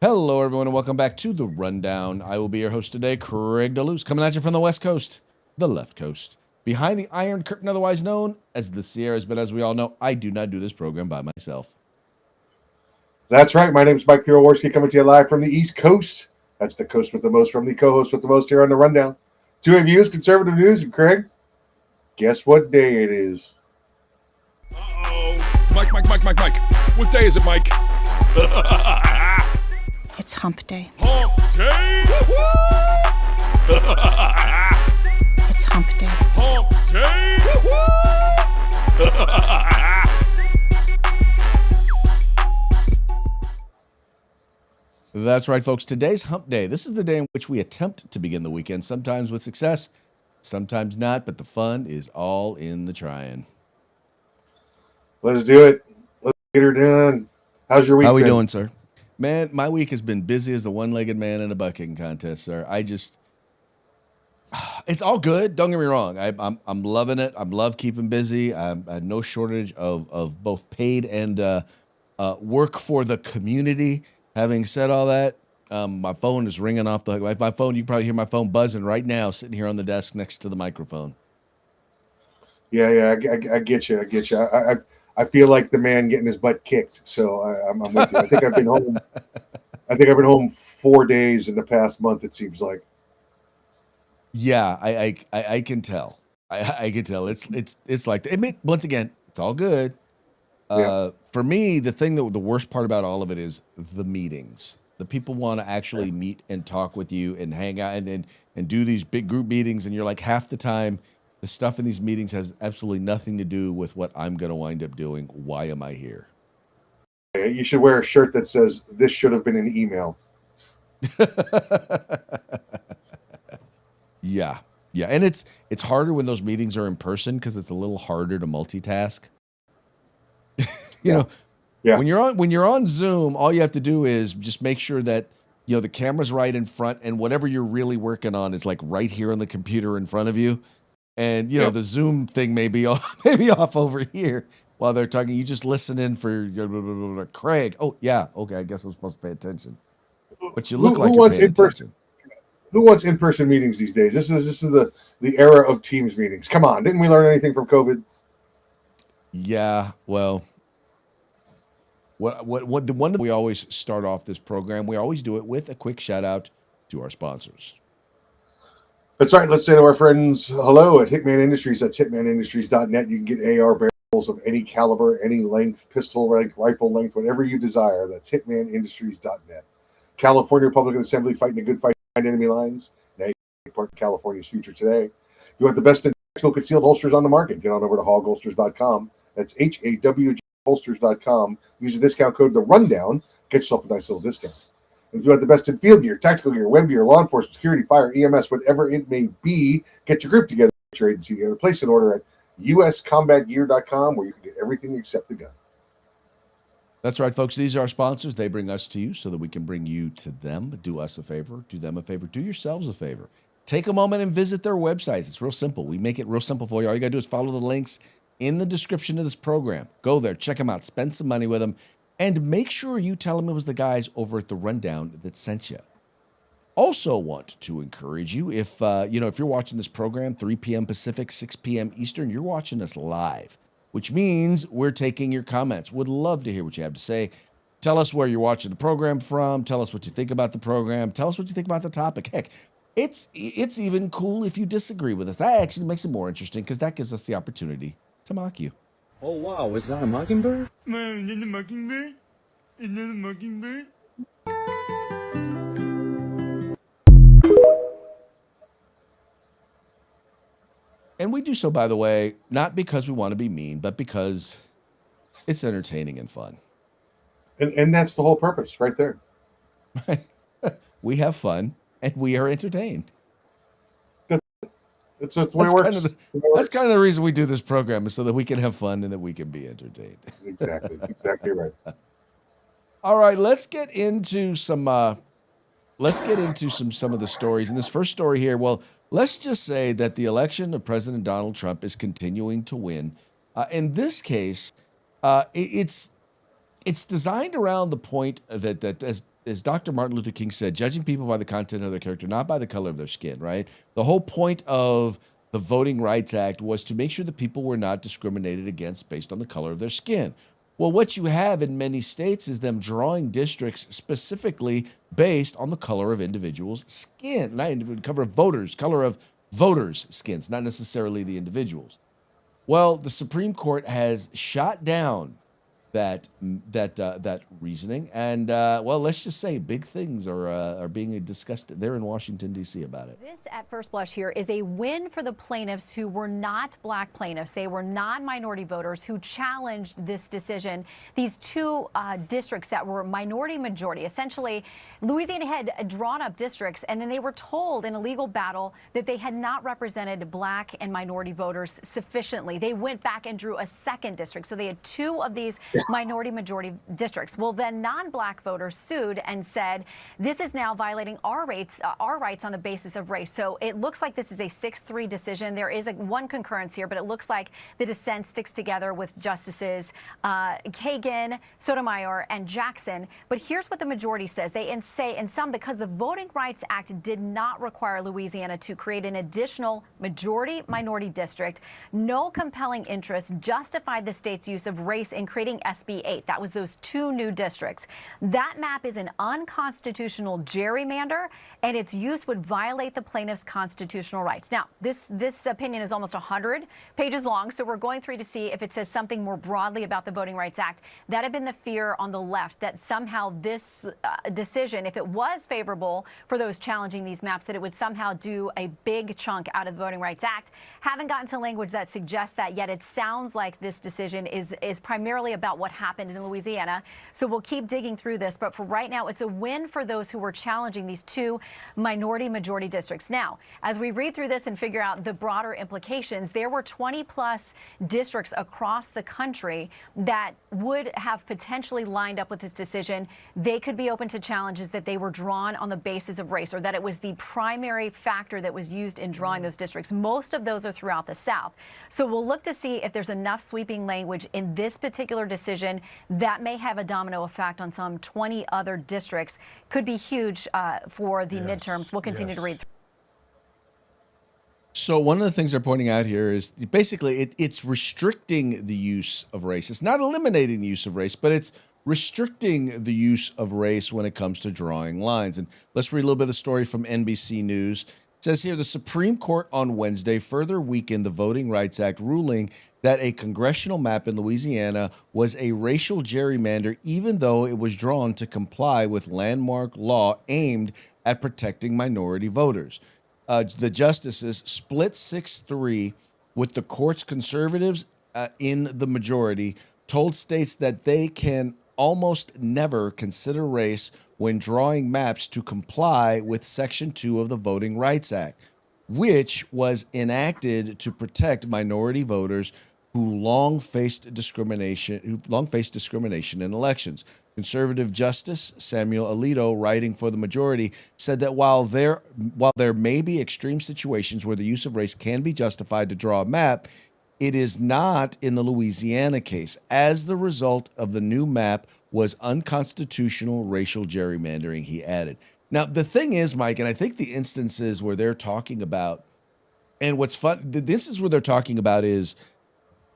Hello, everyone, and welcome back to The Rundown. I will be your host today, Craig DeLuz, coming at you from the West Coast, the left coast, behind the Iron Curtain, otherwise known as the Sierras. But as we all know, I do not do this program by myself. That's right. My name is Mike Piroworski, coming to you live from the East Coast. That's the coast with the most from the co-host with the most here on The Rundown. Two reviews, conservative news, and Craig, guess what day it is? Uh-oh. Mike. What day is it, Mike? It's hump day. Hump day? It's hump day. Hump day? That's right, folks. Today's Hump Day. This is the day in which we attempt to begin the weekend, sometimes with success, sometimes not, but the fun is all in the trying. Let's do it. Let's get her done. How's your week How we been? doing, sir? Man, my week has been busy as a one-legged man in a bucking contest, sir. It's all good. Don't get me wrong. I'm loving it. I love keeping busy. I had no shortage of both paid and work for the community. Having said all that, my phone is ringing off the hook. My phone, you can probably hear my phone buzzing right now, sitting here on the desk next to the microphone. Yeah, I get you. I feel like the man getting his butt kicked. So I'm with you. I think I've been home. I think I've been home 4 days in the past month. It seems like. Yeah, I can tell. I can tell. It's like once again, it's all good. For me, the worst part about all of it is the meetings. The people want to actually meet and talk with you and hang out and do these big group meetings, and you're like, half the time, the stuff in these meetings has absolutely nothing to do with what I'm going to wind up doing. Why am I here? You should wear a shirt that says, "This should have been an email." Yeah, and it's harder when those meetings are in person because it's a little harder to multitask. When you're on Zoom, all you have to do is just make sure that the camera's right in front, and whatever you're really working on is like right here on the computer in front of you. And the Zoom thing may be off over here while they're talking. You just listen in for Craig. Oh yeah, okay. I guess I'm supposed to pay attention. But you look like you're paying attention. Who wants in-person meetings these days? This is the era of Teams meetings. Come on, didn't we learn anything from COVID? Yeah, well, what the one we always start off this program, we always do it with a quick shout out to our sponsors. That's right. Let's say to our friends hello at Hitman Industries. That's hitmanindustries.net. You can get AR barrels of any caliber, any length, pistol length, rifle length, whatever you desire. That's hitmanindustries.net. California Republican Assembly, fighting a good fight behind enemy lines. Now you can take part in California's future today. If you want the best in tactical concealed holsters on the market, get on over to hogholsters.com. That's HAWG holsters.com. Use the discount code The Rundown. Get yourself a nice little discount. And if you want the best in field gear, tactical gear, web gear, law enforcement, security, fire, EMS, whatever it may be, get your group together, get your agency together. Place an order at uscombatgear.com where you can get everything except the gun. That's right, folks. These are our sponsors. They bring us to you so that we can bring you to them. Do us a favor. Do them a favor. Do yourselves a favor. Take a moment and visit their websites. It's real simple. We make it real simple for you. All you got to do is follow the links in the description of this program. Go there. Check them out. Spend some money with them. And make sure you tell them it was the guys over at The Rundown that sent you. Also want to encourage you, if you're watching this program, 3 p.m. Pacific, 6 p.m. Eastern, you're watching us live, which means we're taking your comments. Would love to hear what you have to say. Tell us where you're watching the program from. Tell us what you think about the program. Tell us what you think about the topic. Heck, it's even cool if you disagree with us. That actually makes it more interesting because that gives us the opportunity to mock you. Oh, wow. Is that a mockingbird? Man, is that a mockingbird? Is that a mockingbird? And we do so, by the way, not because we want to be mean, but because it's entertaining and fun. And that's the whole purpose right there. We have fun and we are entertained. That's the way it works. That's kind of the reason we do this program, is so that we can have fun and that we can be entertained. Exactly right. All right, let's get into some of the stories. And this first story here, well, let's just say that the election of President Donald Trump is continuing to win. In this case, it's designed around the point that as as Dr. Martin Luther King said, judging people by the content of their character, not by the color of their skin, right? The whole point of the Voting Rights Act was to make sure that people were not discriminated against based on the color of their skin. Well, what you have in many states is them drawing districts specifically based on the color of individuals' skin, not color of voters' skins, not necessarily the individuals. Well, the Supreme Court has shot down that reasoning, and well, let's just say big things are being discussed there in Washington D.C. about it. This, at first blush here, is a win for the plaintiffs who were not black plaintiffs. They were non-minority voters who challenged this decision. These two districts that were minority majority, essentially, Louisiana had drawn up districts, and then they were told in a legal battle that they had not represented black and minority voters sufficiently. They went back and drew a second district, so they had two of these minority majority districts. Well, then non-black voters sued and said, this is now violating our rights on the basis of race. So it looks like this is a 6-3 decision. There is one concurrence here, but it looks like the dissent sticks together with Justices Kagan, Sotomayor, and Jackson. But here's what the majority says. They say in some, because the Voting Rights Act did not require Louisiana to create an additional majority-minority district, no compelling interest justified the state's use of race in creating SB 8. That was those two new districts. That map is an unconstitutional gerrymander, and its use would violate the plaintiffs' constitutional rights. Now, this opinion is almost 100 pages long, so we're going through to see if it says something more broadly about the Voting Rights Act. That had been the fear on the left, that somehow this decision, if it was favorable for those challenging these maps, that it would somehow do a big chunk out of the Voting Rights Act. Haven't gotten to language that suggests that yet. It sounds like this decision is primarily about what happened in Louisiana. So we'll keep digging through this. But for right now, it's a win for those who were challenging these two minority-majority districts. Now, as we read through this and figure out the broader implications, there were 20-plus districts across the country that would have potentially lined up with this decision. They could be open to challenges that they were drawn on the basis of race, or that it was the primary factor that was used in drawing those districts. Most of those are throughout the South. So we'll look to see if there's enough sweeping language in this particular decision that may have a domino effect on some 20 other districts. Could be huge for the midterms. We'll continue to read through. So one of the things they're pointing out here is basically it's restricting the use of race. It's not eliminating the use of race, but it's restricting the use of race when it comes to drawing lines. And let's read a little bit of the story from NBC News. It says here, the Supreme Court on Wednesday further weakened the Voting Rights Act, ruling that a congressional map in Louisiana was a racial gerrymander, even though it was drawn to comply with landmark law aimed at protecting minority voters. The justices split 6-3 with the court's conservatives in the majority, told states that they can almost never consider race when drawing maps to comply with Section 2 of the Voting Rights Act, which was enacted to protect minority voters who long faced discrimination in elections. Conservative Justice Samuel Alito, writing for the majority, said that while there may be extreme situations where the use of race can be justified to draw a map, it is not in the Louisiana case, as the result of the new map was unconstitutional racial gerrymandering, he added. Now, the thing is, Mike, and I think the instances where they're talking about, and what's fun, this is where they're talking about is,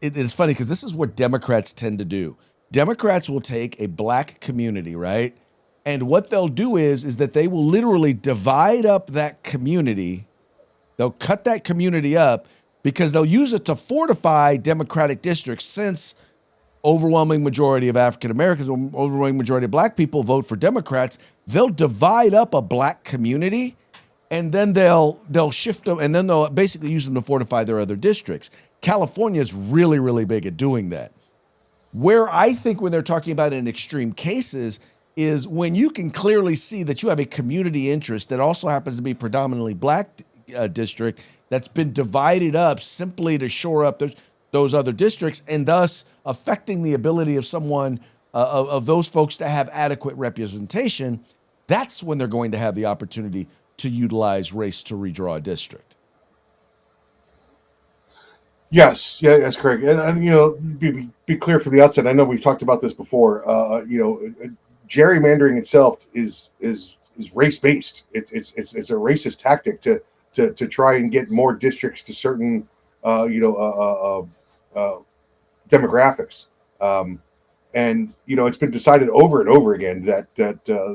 it's funny because this is what Democrats tend to do. Democrats will take a black community, right? And what they'll do is that they will literally divide up that community. They'll cut that community up because they'll use it to fortify Democratic districts, since overwhelming majority of African Americans, overwhelming majority of black people vote for Democrats. They'll divide up a black community, and then they'll shift them, and then they'll basically use them to fortify their other districts. California is really, really big at doing that. Where I think when they're talking about in extreme cases is when you can clearly see that you have a community interest that also happens to be predominantly black district that's been divided up simply to shore up those other districts, and thus affecting the ability of someone of those folks to have adequate representation. That's when they're going to have the opportunity to utilize race to redraw a district. Yes, yeah, that's correct. And be clear from the outset. I know we've talked about this before. gerrymandering itself is race based. It's a racist tactic to try and get more districts to certain demographics. And it's been decided over and over again that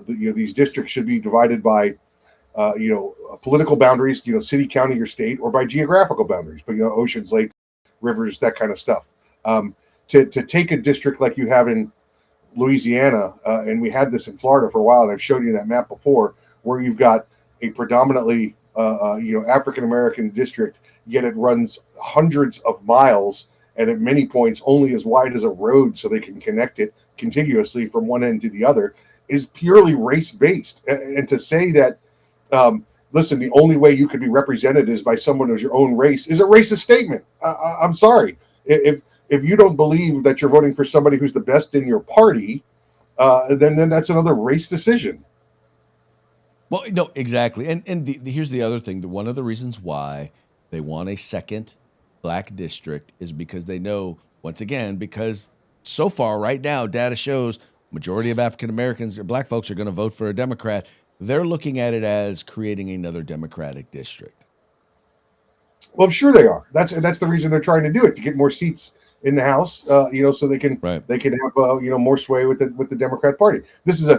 these districts should be divided by political boundaries, city, county, or state, or by geographical boundaries, but oceans, lakes, rivers, that kind of stuff. To take a district like you have in Louisiana, and we had this in Florida for a while, and I've shown you that map before, where you've got a predominantly African American district, yet it runs hundreds of miles, and at many points only as wide as a road, so they can connect it contiguously from one end to the other, is purely race based. And to say that, listen, the only way you could be represented is by someone of your own race is a racist statement. I'm sorry. If you don't believe that you're voting for somebody who's the best in your party, then that's another race decision. Well, no, exactly. And here's the other thing. One of the reasons why they want a second black district is because they know, once again, because so far right now, data shows majority of African Americans or black folks are going to vote for a Democrat. They're looking at it as creating another Democratic district. Well, I'm sure they are. That's the reason they're trying to do it, to get more seats in the House, so they can have more sway with the Democrat Party. This is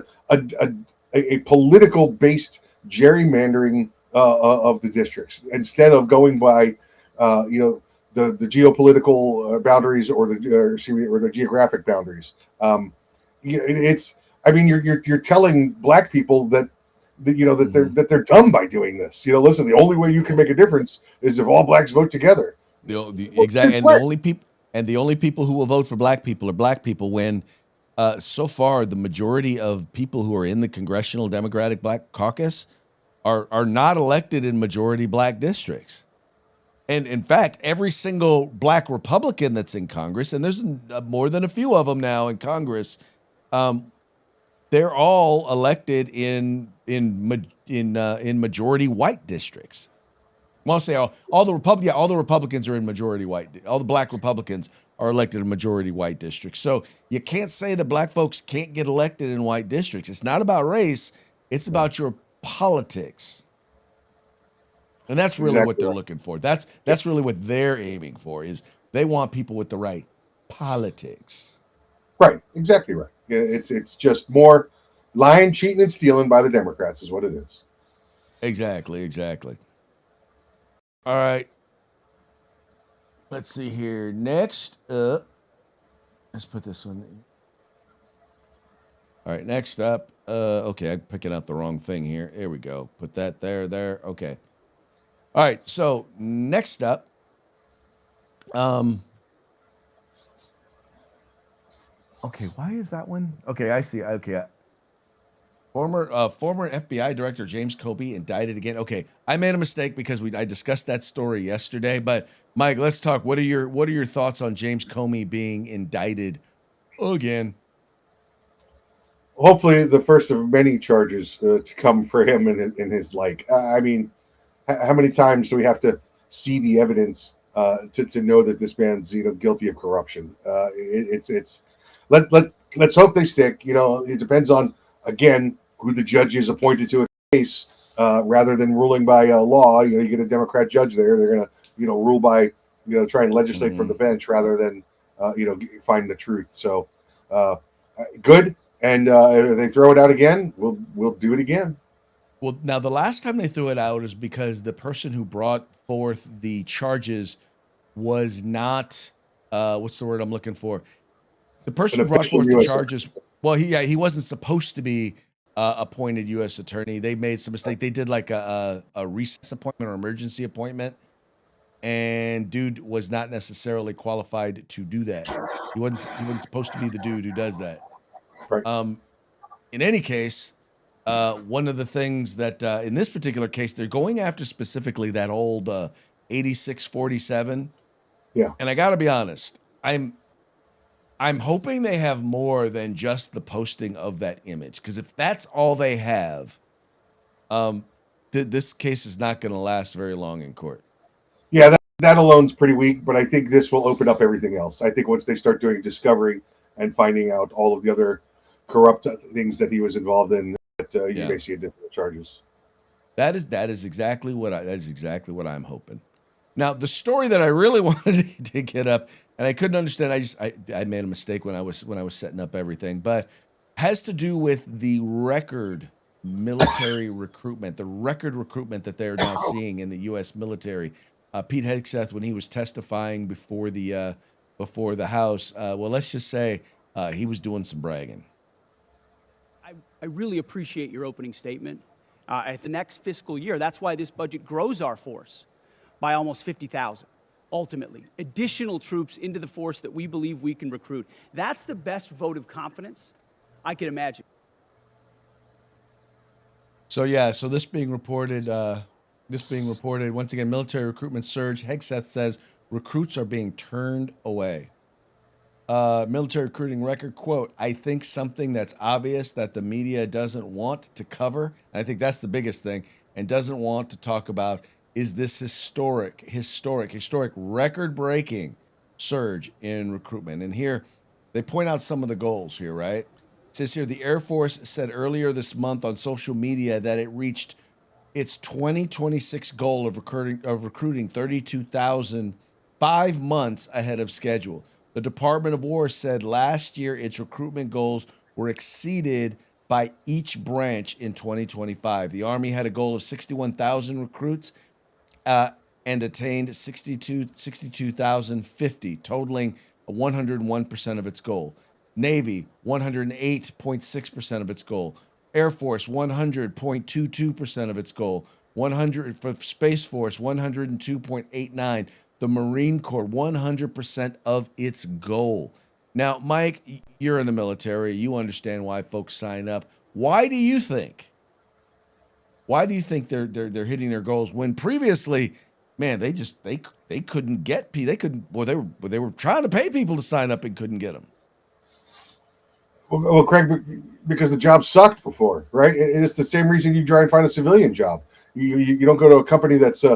a political based gerrymandering of the districts, instead of going by the geopolitical boundaries or the geographic boundaries. You're telling black people that they're dumb by doing this. Listen, the only way you can make a difference is if all blacks vote together. Exactly, and the only people who will vote for black people are black people. When so far the majority of people who are in the Congressional Democratic Black Caucus are not elected in majority black districts. And in fact, every single black Republican that's in Congress, and there's more than a few of them now in Congress, they're all elected in majority white districts. Well, I'll say all the Republicans are in majority white. All the black Republicans are elected in majority white districts. So you can't say that black folks can't get elected in white districts. It's not about race. It's about your politics. And that's really what they're looking for. That's really what they're aiming for, is they want people with the right politics. Right. Exactly right. It's just more lying, cheating, and stealing by the Democrats is what it is. Exactly. All right. Let's see here. Next up, let's put this one in. All right, next up. Okay, I'm picking out the wrong thing here. Here we go. Put that there. Okay. All right, so next up, okay, why is that one? Okay, I see. Okay. Former FBI Director James Comey indicted again. Okay, I made a mistake because I discussed that story yesterday. But Mike, let's talk. What are your thoughts on James Comey being indicted again? Hopefully, the first of many charges to come for him in his like. How many times do we have to see the evidence to know that this man's guilty of corruption? Let's hope they stick. It depends on, again, who the judge is appointed to a case, rather than ruling by law. You get a Democrat judge there; they're going to rule by try and legislate from the bench rather than find the truth. So good, and if they throw it out again, we'll do it again. Well, now the last time they threw it out is because the person who brought forth the charges was not what's the word I'm looking for? The person who brought forth the charges. Well, he wasn't supposed to be appointed U.S. attorney. They made some mistake. They did like a recess appointment or emergency appointment, and dude was not necessarily qualified to do that. He wasn't supposed to be the dude who does that. Right. In any case, one of the things that in this particular case they're going after specifically that old 8647. Yeah. And I got to be honest, I'm hoping they have more than just the posting of that image, because if that's all they have, this case is not going to last very long in court. Yeah, that alone's pretty weak, but I think this will open up everything else. I think once they start doing discovery and finding out all of the other corrupt things that he was involved in that you Yeah. may see additional charges. That is exactly what I'm hoping. Now, the story that I really wanted to get up, and I couldn't understand, I made a mistake when I was setting up everything, but has to do with the record military recruitment, the record recruitment that they're now seeing in the U.S. military. Pete Hegseth, when he was testifying before the House, well, let's just say he was doing some bragging. I really appreciate your opening statement. At the next fiscal year, that's why this budget grows our force by almost 50,000, ultimately. Additional troops into the force that we believe we can recruit. That's the best vote of confidence I can imagine. So yeah, so this being reported, once again, military recruitment surge. Hegseth says recruits are being turned away. Military recruiting record, quote, I think something that's obvious that the media doesn't want to cover, and I think that's the biggest thing, and doesn't want to talk about, is this historic, record-breaking surge in recruitment. And here, they point out some of the goals here, right? It says here, the Air Force said earlier this month on social media that it reached its 2026 goal of recruiting 32,000 5 months ahead of schedule. The Department of War said last year its recruitment goals were exceeded by each branch in 2025. The Army had a goal of 61,000 recruits and attained 62,050, totaling 101% of its goal. Navy, 108.6% of its goal. Air Force, 100.22% of its goal. 100 for Space Force, 102.89. The Marine Corps, 100% of its goal. Now, Mike, you're in the military. You understand why folks sign up. Why do you think they're hitting their goals when previously, man, they couldn't get people. They were trying to pay people to sign up and couldn't get them. Well, Craig, because the job sucked before, right? It's the same reason you try and find a civilian job. You don't go to a company that's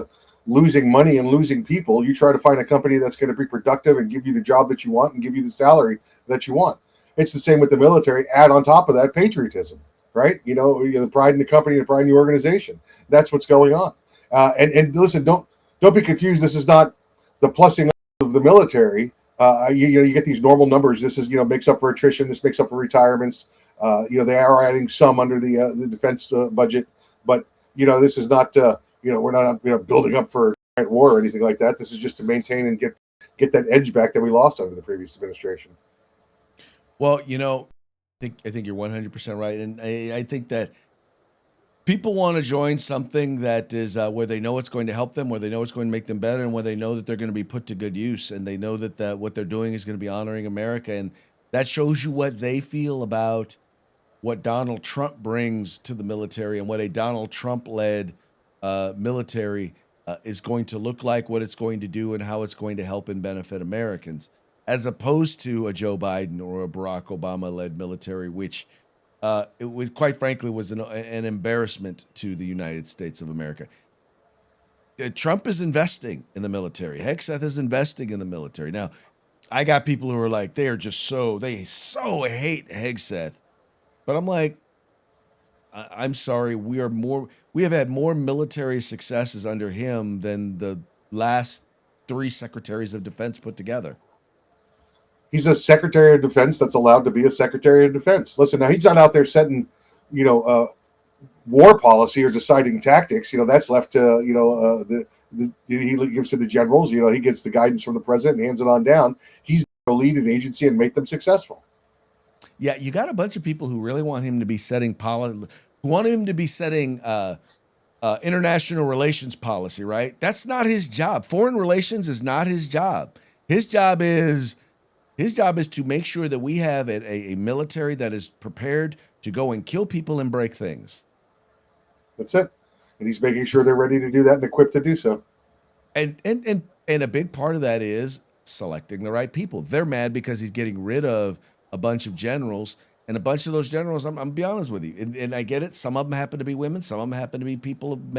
losing money and losing people. You try to find a company that's going to be productive and give you the job that you want and give you the salary that you want. It's the same with the military. Add on top of that patriotism, right? The pride in the company, the pride in the organization. That's what's going on. And listen, don't be confused. This is not the plussing of the military. You get these normal numbers. This is makes up for attrition. This makes up for retirements. They are adding some under the defense budget, but this is not. We're not building up for a war or anything like that. This is just to maintain and get that edge back that we lost under the previous administration. Well, I think you're 100% right, and I think that people want to join something that is where they know it's going to help them, where they know it's going to make them better, and where they know that they're going to be put to good use, and they know that what they're doing is going to be honoring America, and that shows you what they feel about what Donald Trump brings to the military and what a Donald Trump-led military is going to look like, what it's going to do, and how it's going to help and benefit Americans, as opposed to a Joe Biden or a Barack Obama-led military, which it was, quite frankly, was an embarrassment to the United States of America. Trump is investing in the military. Hegseth is investing in the military. Now, I got people who are like, they so hate Hegseth. But I'm like, I'm sorry, we have had more military successes under him than the last 3 secretaries of defense put together. He's a secretary of defense that's allowed to be a secretary of defense. Listen, now he's not out there setting, war policy or deciding tactics. That's left to, he gives to the generals. He gets the guidance from the president and hands it on down. He's to lead an agency and make them successful. Yeah, you got a bunch of people who really want him to be setting policy, who want him to be setting international relations policy, right? That's not his job. Foreign relations is not his job. His job is to make sure that we have a military that is prepared to go and kill people and break things. That's it. And he's making sure they're ready to do that and equipped to do so. And a big part of that is selecting the right people. They're mad because he's getting rid of a bunch of generals, and a bunch of those generals, I'm be honest with you, and I get it. Some of them happen to be women. Some of them happen to be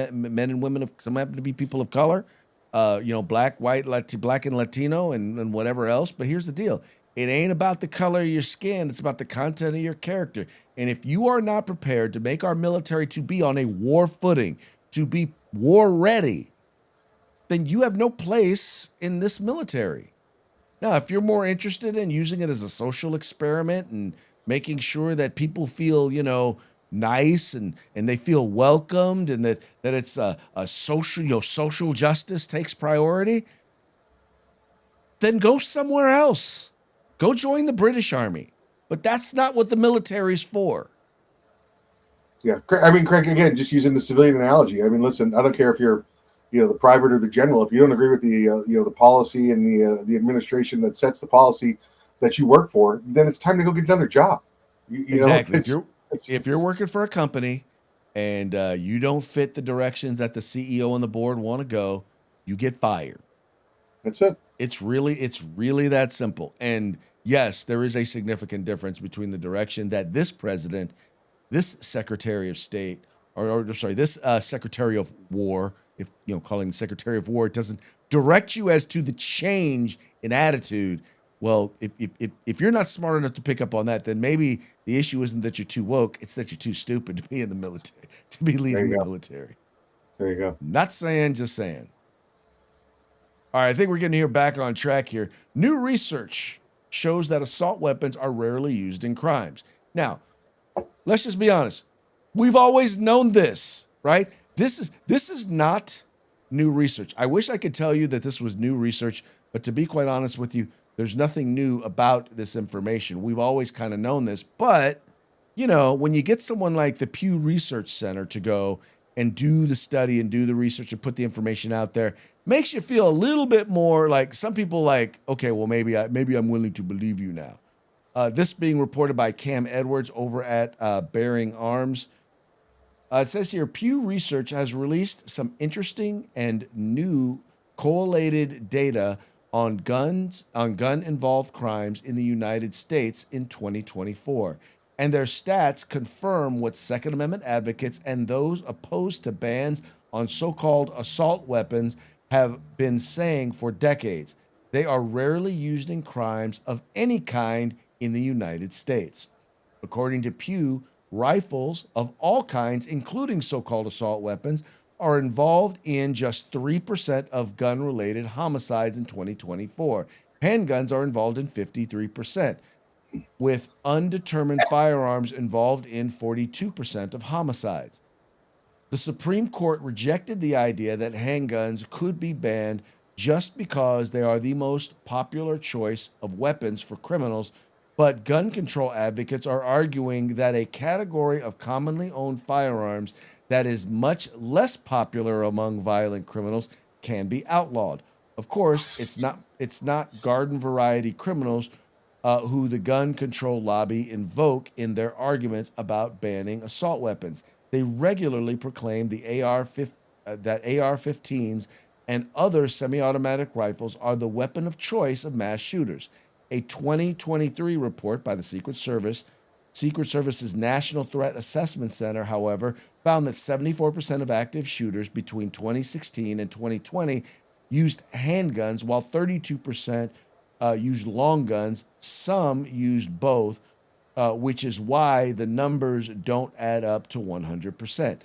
men and women. Some happen to be people of color, black, white, black and Latino, and whatever else. But here's the deal: It ain't about the color of your skin. It's about the content of your character. And if you are not prepared to make our military to be on a war footing, to be war ready, then you have no place in this military. Now, if you're more interested in using it as a social experiment and making sure that people feel, nice and they feel welcomed, and that it's a social, social justice takes priority, then go somewhere else. Go join the British Army. But that's not what the military's for. Yeah, I mean, Craig, again, just using the civilian analogy. I mean, listen, I don't care if you're, the private or the general. If you don't agree with the, the policy and the administration that sets the policy that you work for, then it's time to go get another job. Exactly. If you're working for a company and you don't fit the directions that the CEO and the board want to go, you get fired. That's it. It's really that simple. And yes, there is a significant difference between the direction that this president, this Secretary of State, this Secretary of War, if calling him Secretary of War, it doesn't direct you as to the change in attitude. Well, if you're not smart enough to pick up on that, then maybe the issue isn't that you're too woke; it's that you're too stupid to be in the military, to be leading the military. There you go. Not saying, just saying. All right, I think we're getting here back on track here. New research shows that assault weapons are rarely used in crimes. Now, let's just be honest. We've always known this, right? This is not new research. I wish I could tell you that this was new research, but to be quite honest with you, there's nothing new about this information. We've always kind of known this, but when you get someone like the Pew Research Center to go and do the study and do the research and put the information out there, makes you feel a little bit more like, some people like, okay, well, maybe I'm willing to believe you now. This being reported by Cam Edwards over at Bearing Arms. It says here, Pew Research has released some interesting and new correlated data on gun-involved crimes in the United States in 2024. And their stats confirm what Second Amendment advocates and those opposed to bans on so-called assault weapons have been saying for decades. They are rarely used in crimes of any kind in the United States. According to Pew, rifles of all kinds, including so-called assault weapons, are involved in just 3% of gun-related homicides in 2024. Handguns are involved in 53%, with undetermined firearms involved in 42% of homicides. The Supreme Court rejected the idea that handguns could be banned just because they are the most popular choice of weapons for criminals, but gun control advocates are arguing that a category of commonly owned firearms that is much less popular among violent criminals can be outlawed. Of course, it's not garden variety criminals who the gun control lobby invoke in their arguments about banning assault weapons. They regularly proclaim that AR-15s and other semi-automatic rifles are the weapon of choice of mass shooters. A 2023 report by the Secret Service's National Threat Assessment Center, however, found that 74% of active shooters between 2016 and 2020 used handguns, while 32% used long guns. Some used both, which is why the numbers don't add up to 100%.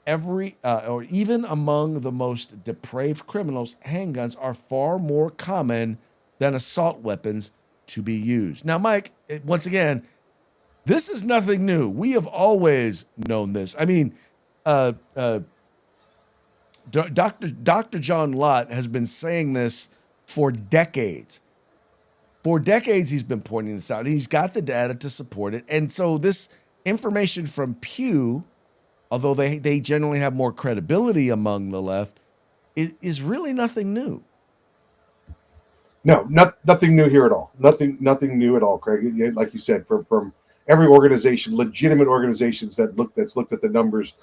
Or even among the most depraved criminals, handguns are far more common than assault weapons to be used. Now, Mike, once again, this is nothing new. We have always known this. I mean, Dr. John Lott has been saying this for decades. For decades, he's been pointing this out. He's got the data to support it. And so this information from Pew, although they generally have more credibility among the left, is really nothing new. No, nothing new here at all. Nothing new at all, Craig. Like you said, from every organization, legitimate organizations that's looked at the numbers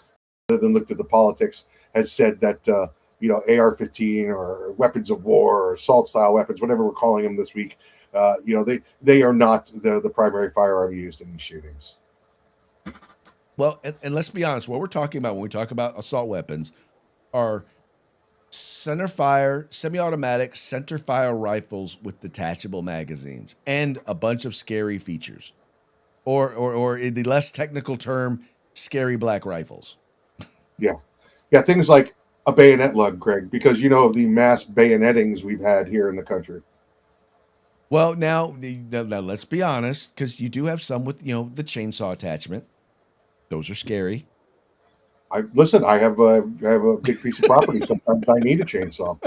rather than looked at the politics, has said that AR-15 or weapons of war or assault style weapons, whatever we're calling them this week, they are not the primary firearm used in these shootings. Well, and let's be honest, what we're talking about when we talk about assault weapons are semi-automatic center fire rifles with detachable magazines and a bunch of scary features, or in the less technical term, scary black rifles. Yeah. Yeah. Things like a bayonet lug, Craig, because you know of the mass bayonettings we've had here in the country. Well, now let's be honest, because you do have some with the chainsaw attachment. Those are scary. I have a big piece of property. Sometimes I need a chainsaw.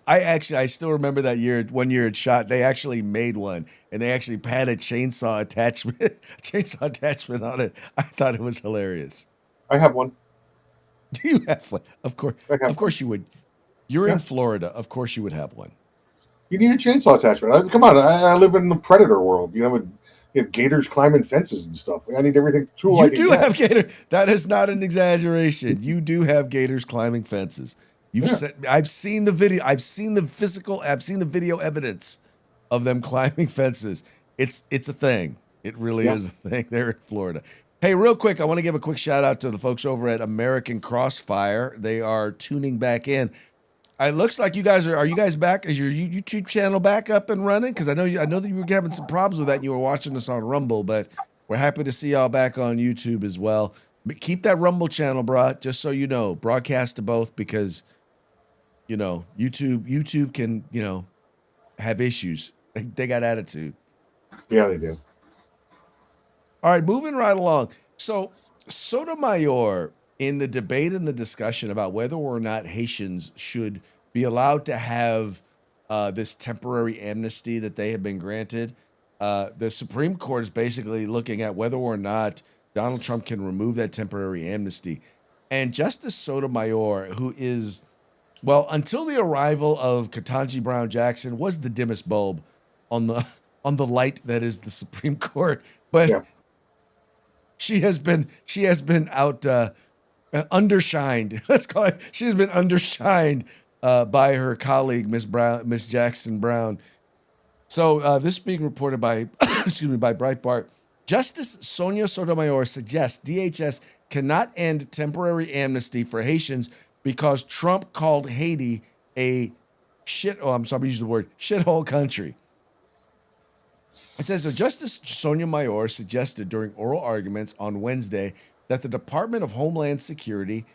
I still remember that year. 1 year at Shot, they actually made one, and they actually had a chainsaw attachment on it. I thought it was hilarious. I have one. Do you have one? Of course, I have of course you would. You're Yeah. in Florida. Of course you would have one. You need a chainsaw attachment. Come on, I live in the predator world. With gators climbing fences and stuff. I need everything tool I You can do get. have gator. That is not an exaggeration. You do have gators climbing fences. Yeah. I've seen the video. I've seen the video evidence of them climbing fences. It's a thing. It really Yeah. is a thing there in Florida. Hey, real quick, I want to give a quick shout out to the folks over at American Crossfire. They are tuning back in. It looks like you guys are you guys back? Is your YouTube channel back up and running? Because I know that you were having some problems with that and you were watching us on Rumble, but we're happy to see y'all back on YouTube as well. But keep that Rumble channel, bro, just so you know. Broadcast to both because YouTube can, have issues. They got attitude. Yeah, they do. All right, moving right along. So Sotomayor, in the debate and the discussion about whether or not Haitians should be allowed to have this temporary amnesty that they have been granted, the Supreme Court is basically looking at whether or not Donald Trump can remove that temporary amnesty. And Justice Sotomayor, who is, well, until the arrival of Ketanji Brown Jackson, was the dimmest bulb on the light that is the Supreme Court, but Yeah. she has been out undershined. Let's call it. She has been undershined by her colleague, Miss Jackson Brown. So this being reported by by Breitbart, Justice Sonia Sotomayor suggests DHS cannot end temporary amnesty for Haitians because Trump called Haiti a shithole country. It says, so Justice Sonia Mayor suggested during oral arguments on Wednesday that the Department of Homeland Security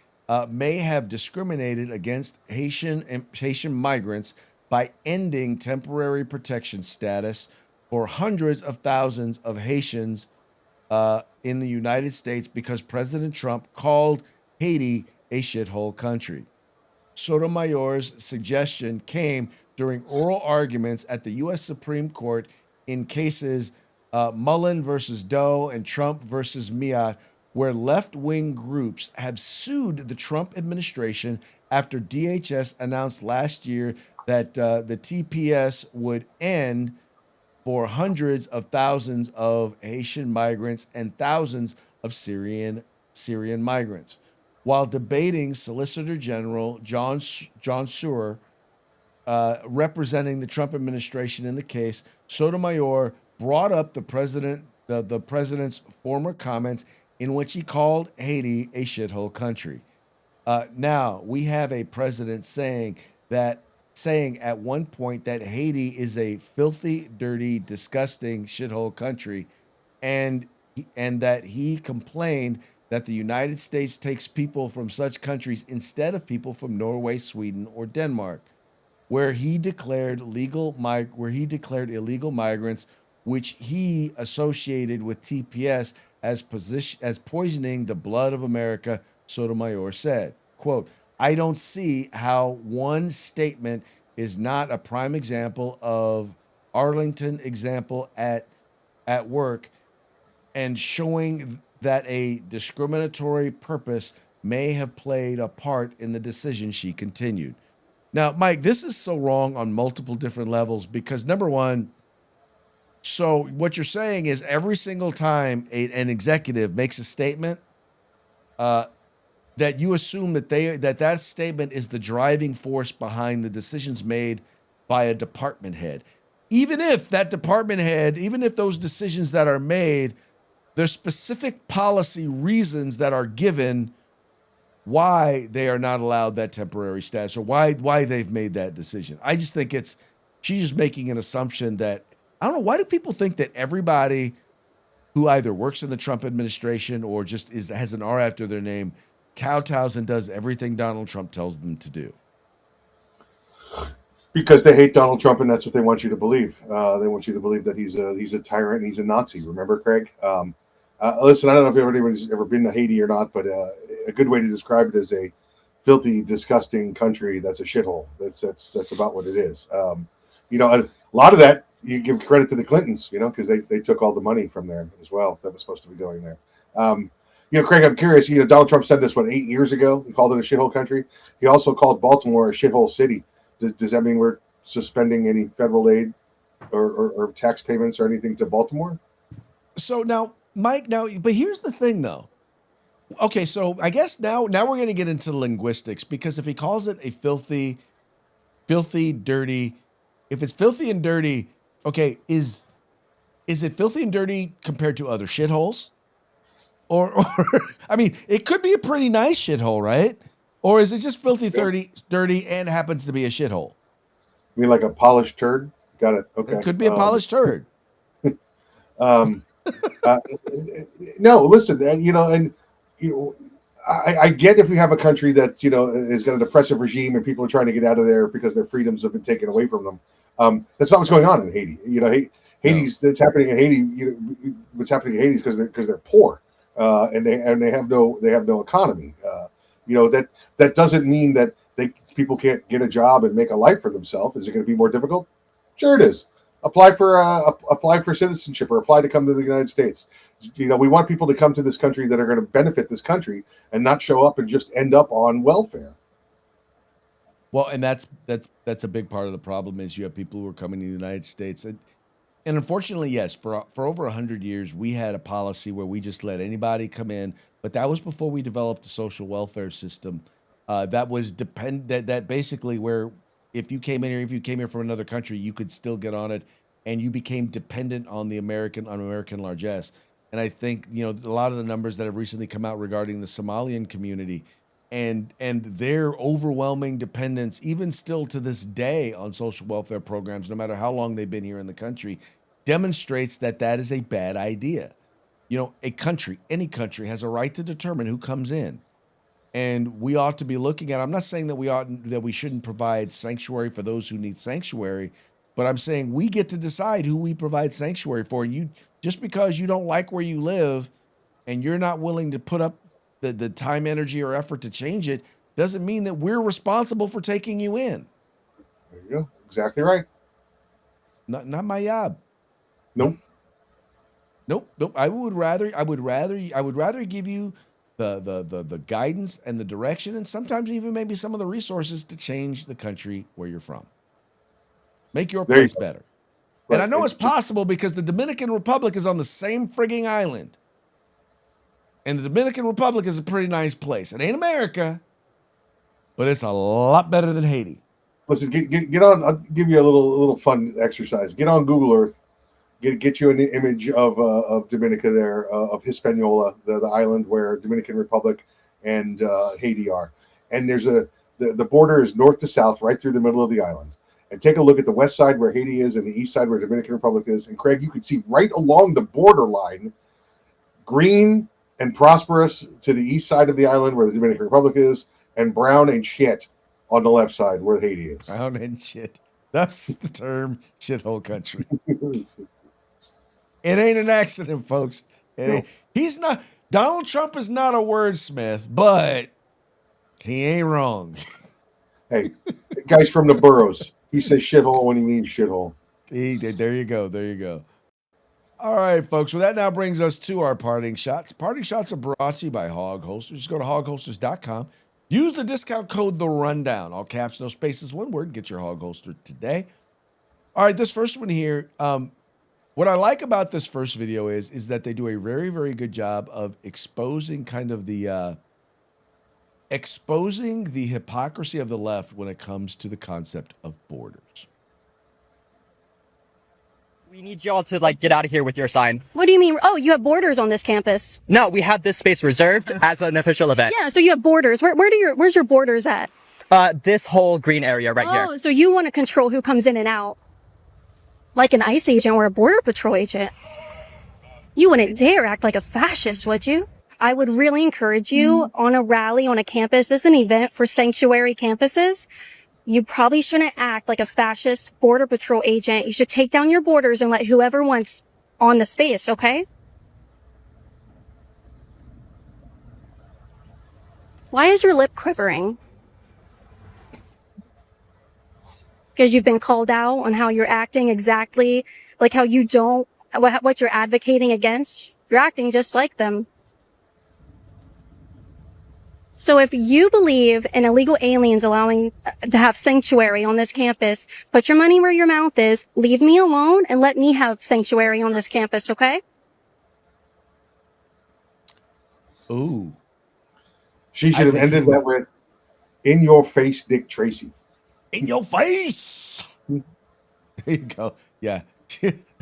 may have discriminated against Haitian migrants by ending temporary protection status for hundreds of thousands of Haitians in the United States because President Trump called Haiti a shithole country. Sotomayor's suggestion came during oral arguments at the U.S. Supreme Court in cases Mullen versus Doe and Trump versus Miat, where left-wing groups have sued the Trump administration after DHS announced last year that the TPS would end for hundreds of thousands of Haitian migrants and thousands of Syrian migrants. While debating Solicitor General John Sewer, representing the Trump administration in the case, Sotomayor brought up the president's former comments in which he called Haiti a shithole country. Now we have a president saying at one point that Haiti is a filthy, dirty, disgusting shithole country, and that he complained that the United States takes people from such countries instead of people from Norway, Sweden, or Denmark, where he declared illegal migrants, which he associated with TPS as poisoning the blood of America. Sotomayor said, quote, I don't see how one statement is not a prime example of Arlington example at work and showing that a discriminatory purpose may have played a part in the decision, she continued. Now, Mike, this is so wrong on multiple different levels because, number one, so what you're saying is every single time an executive makes a statement, that you assume that statement is the driving force behind the decisions made by a department head. Even if that department head, even if those decisions that are made, there's specific policy reasons that are given why they are not allowed that temporary status or why they've made that decision. I just think she's just making an assumption that, I don't know, why do people think that everybody who either works in the Trump administration or just has an R after their name kowtows and does everything Donald Trump tells them to do? Because they hate Donald Trump, and that's what they want you to believe. They want you to believe that he's a tyrant, and he's a Nazi. Remember, Craig? Listen, I don't know if anybody's ever been to Haiti or not, but a good way to describe it is a filthy, disgusting country that's a shithole. That's about what it is. You know, a lot of that you give credit to the Clintons, you know, because they took all the money from there as well that was supposed to be going there. You know, Craig, I'm curious. You know, Donald Trump said this 8 years ago. He called it a shithole country. He also called Baltimore a shithole city. Does that mean we're suspending any federal aid or tax payments or anything to Baltimore? So now, Mike, but here's the thing, though. Okay, so I guess now we're going to get into linguistics, because if he calls it a filthy, dirty, if it's filthy and dirty, okay, is it filthy and dirty compared to other shitholes? Or I mean, it could be a pretty nice shithole, right? Or is it just filthy, dirty, and happens to be a shithole? You mean like a polished turd? Got it. Okay. It could be a polished turd. No, listen, you know, and you know, I get if we have a country that, you know, is got an oppressive regime and people are trying to get out of there because their freedoms have been taken away from them. That's not what's going on in Haiti. You know, Haiti's that's happening in Haiti. You know, what's happening in Haiti is because they're poor and they have no economy. You know, that doesn't mean that people can't get a job and make a life for themselves. Is it going to be more difficult? Sure, it is. Apply for citizenship or apply to come to the United States. You know, we want people to come to this country that are going to benefit this country and not show up and just end up on welfare. Well, and that's a big part of the problem is you have people who are coming to the United States. And unfortunately, yes, for over 100 years, we had a policy where we just let anybody come in. But that was before we developed a social welfare system that was that basically where if you came here from another country, you could still get on it, and you became dependent on American largesse. And I think, you know, a lot of the numbers that have recently come out regarding the Somalian community and their overwhelming dependence, even still to this day, on social welfare programs, no matter how long they've been here in the country, demonstrates that is a bad idea. You know, any country has a right to determine who comes in. And we ought to be looking at, I'm not saying that we shouldn't provide sanctuary for those who need sanctuary, but I'm saying we get to decide who we provide sanctuary for. You, just because you don't like where you live and you're not willing to put up the time, energy, or effort to change it, doesn't mean that we're responsible for taking you in. There you go. Exactly right. Not my job. Nope. Nope. I would rather give you the guidance and the direction, and sometimes even maybe some of the resources to change the country where you're from. Make your place better. Right. And I know it's possible because the Dominican Republic is on the same frigging island. And the Dominican Republic is a pretty nice place. It ain't America, but it's a lot better than Haiti. Listen, get on. I'll give you a little fun exercise. Get on Google Earth. Get you an image of Dominica there, of Hispaniola, the island where Dominican Republic and Haiti are. And there's the border is north to south, right through the middle of the island. And take a look at the west side where Haiti is and the east side where Dominican Republic is. And Craig, you can see right along the borderline, green and prosperous to the east side of the island where the Dominican Republic is, and brown and shit on the left side where Haiti is. Brown and shit. That's the term, shithole country. It ain't an accident, folks. He's not. Donald Trump is not a wordsmith, but he ain't wrong. Hey, the guy's from the boroughs. He says shithole when he means shithole. There you go. All right, folks. Well, that now brings us to our parting shots. Parting shots are brought to you by Hog Holsters. Just go to hogholsters.com. Use the discount code The Rundown. All caps, no spaces, one word. Get your Hog Holster today. All right, this first one here. What I like about this first video is that they do a very, very good job of exposing kind of the hypocrisy of the left when it comes to the concept of borders. We need y'all to like get out of here with your sign. What do you mean? Oh, you have borders on this campus. No, we have this space reserved as an official event. Yeah, so you have borders. Where's your borders at? This whole green area right here. Oh, so you want to control who comes in and out. Like an ICE agent or a border patrol agent. You wouldn't dare act like a fascist, would you? I would really encourage you on a rally on a campus. This is an event for sanctuary campuses. You probably shouldn't act like a fascist border patrol agent. You should take down your borders and let whoever wants on the space, okay? Why is your lip quivering? Because you've been called out on how you're acting exactly like how you don't, what you're advocating against. You're acting just like them. So if you believe in illegal aliens allowing to have sanctuary on this campus, put your money where your mouth is, leave me alone, and let me have sanctuary on this campus, okay? Ooh. She should have think ended he that with, "In your face, Dick Tracy." In your face. There you go. Yeah.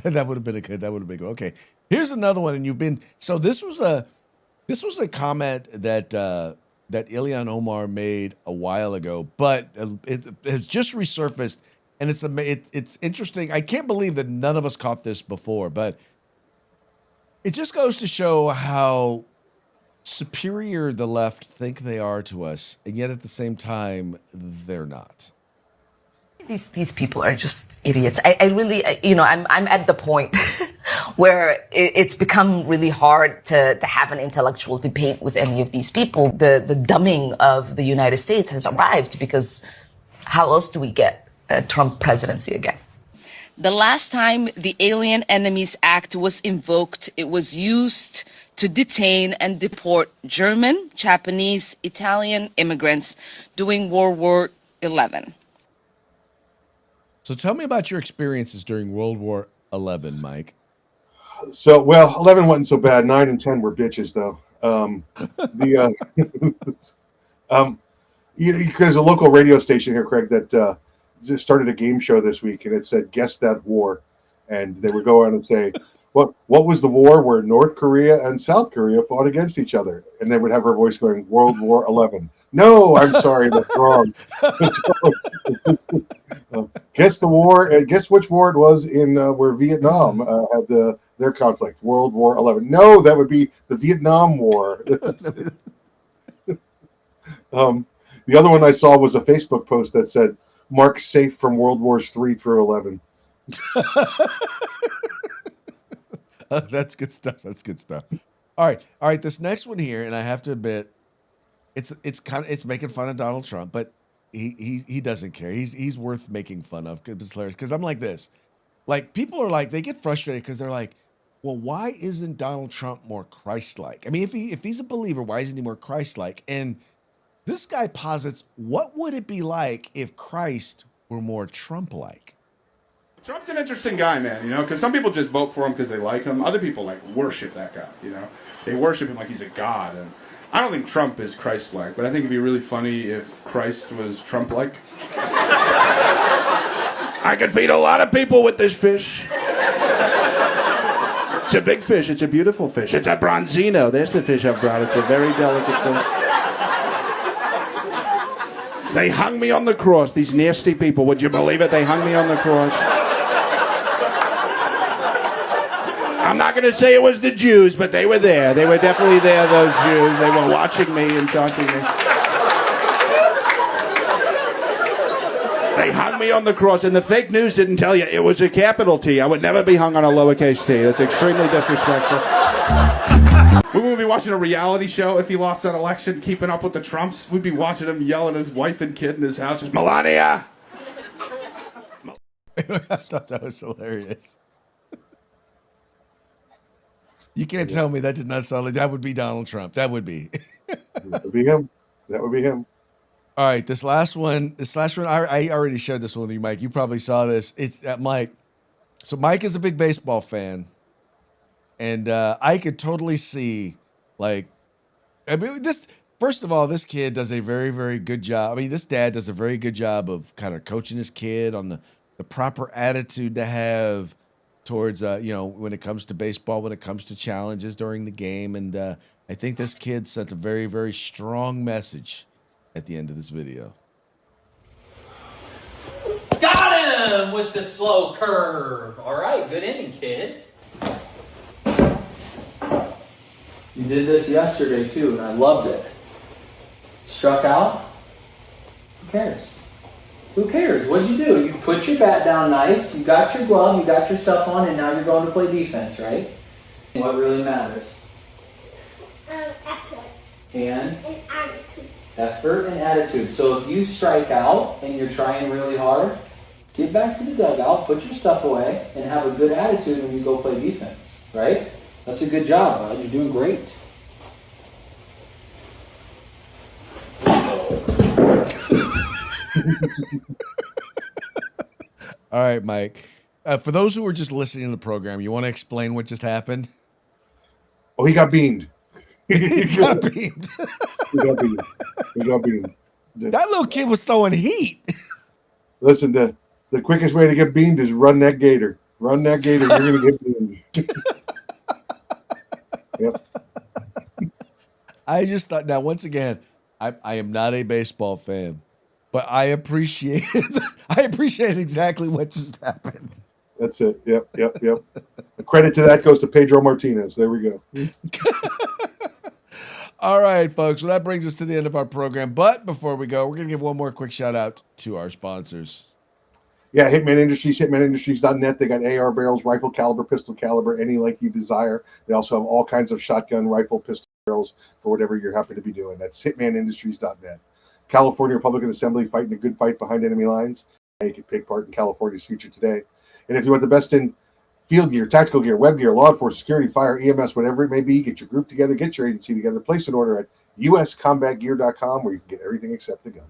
That would have been that would have been good. Okay. Here's another one. And this was a comment that that Ilhan Omar made a while ago, but it has just resurfaced, and it's interesting. I can't believe that none of us caught this before, but it just goes to show how superior the left think they are to us, and yet at the same time, they're not. These people are just idiots. I really, I'm at the point where it's become really hard to have an intellectual debate with any of these people. The dumbing of the United States has arrived, because how else do we get a Trump presidency again? The last time the Alien Enemies Act was invoked, it was used to detain and deport German, Japanese, Italian immigrants during World War XI. So tell me about your experiences during World War XI, Mike. So, well, 11 wasn't so bad. 9 and 10 were bitches, though. There's a local radio station here, Craig, that just started a game show this week, and it said "Guess That War," and they would go on and say, "What was the war where North Korea and South Korea fought against each other?" And they would have her voice going, "World War XI." No, I'm sorry, that's wrong. Guess the war. Guess which war it was in where Vietnam had their conflict. World War XI. No, that would be the Vietnam War. The other one I saw was a Facebook post that said, "Mark safe from World Wars 3 through 11." That's good stuff. That's good stuff. All right. This next one here, and I have to admit, it's making fun of Donald Trump, but he doesn't care. He's worth making fun of. It's hilarious, because I'm like this. Like, people are like, they get frustrated because they're like, well, why isn't Donald Trump more Christ-like? I mean, if he's a believer, why isn't he more Christ-like? And this guy posits, what would it be like if Christ were more Trump-like? Trump's an interesting guy, man, because some people just vote for him because they like him. Other people, worship that guy, They worship him like he's a god. And I don't think Trump is Christ-like, but I think it'd be really funny if Christ was Trump-like. I could feed a lot of people with this fish. It's a big fish. It's a beautiful fish. It's a bronzino. There's the fish I've brought. It's a very delicate fish. They hung me on the cross, these nasty people. Would you believe it? They hung me on the cross. I'm not going to say it was the Jews, but they were there. They were definitely there, those Jews. They were watching me and taunting me. They hung me on the cross, and the fake news didn't tell you it was a capital T. I would never be hung on a lowercase t. That's extremely disrespectful. We wouldn't be watching a reality show if he lost that election, keeping up with the Trumps. We'd be watching him yell at his wife and kid in his house. Just, Melania! I thought that was hilarious. You can't tell me that did not sound like that would be Donald Trump. That would be. That would be him. That would be him. All right, this last one, I already shared this one with you, Mike. You probably saw this. It's Mike. So Mike is a big baseball fan, and I could totally see, first of all, this kid does a very, very good job. I mean, this dad does a very good job of kind of coaching his kid on the proper attitude to have. towards when it comes to baseball, when it comes to challenges during the game, and I think this kid sent a very, very strong message at the end of this video. Got him with the slow curve. All right, good inning, kid. You did this yesterday too, and I loved it. Struck out? Who cares? Who cares? What'd you do? You put your bat down nice, you got your glove, you got your stuff on, and now you're going to play defense, right? What really matters? Effort. And attitude. effort and attitude. So if you strike out and you're trying really hard, get back to the dugout, put your stuff away, and have a good attitude when you go play defense, right? That's a good job, bud. You're doing great. All right, Mike. For those who were just listening to the program, you want to explain what just happened? Oh, he got beamed. He got beamed. He got beamed. He got beamed. That little kid was throwing heat. Listen, the quickest way to get beamed is run that gator. Run that gator. You're going to get beamed. Yep. I just thought, now, once again, I am not a baseball fan, but I appreciate exactly what just happened. That's it. Yep. The credit to that goes to Pedro Martinez. There we go. All right, folks. Well, that brings us to the end of our program. But before we go, we're going to give one more quick shout out to our sponsors. Yeah, Hitman Industries, hitmanindustries.net. They got AR barrels, rifle caliber, pistol caliber, any length you desire. They also have all kinds of shotgun, rifle, pistol barrels for whatever you're happy to be doing. That's hitmanindustries.net. California Republican Assembly, fighting a good fight behind enemy lines. You can take part in California's future today. And if you want the best in field gear, tactical gear, web gear, law enforcement, security, fire, EMS, whatever it may be, get your group together, get your agency together, place an order at uscombatgear.com where you can get everything except the gun.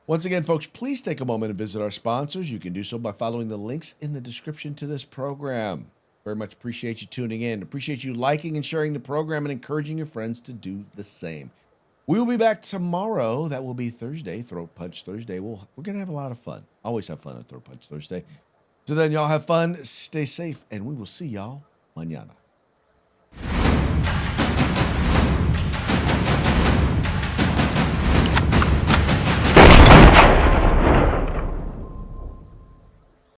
Once again, folks, please take a moment and visit our sponsors. You can do so by following the links in the description to this program. Very much appreciate you tuning in. Appreciate you liking and sharing the program and encouraging your friends to do the same. We will be back tomorrow. That will be Thursday, Throat Punch Thursday. We're going to have a lot of fun. Always have fun at Throat Punch Thursday. So then y'all have fun, stay safe, and we will see y'all mañana.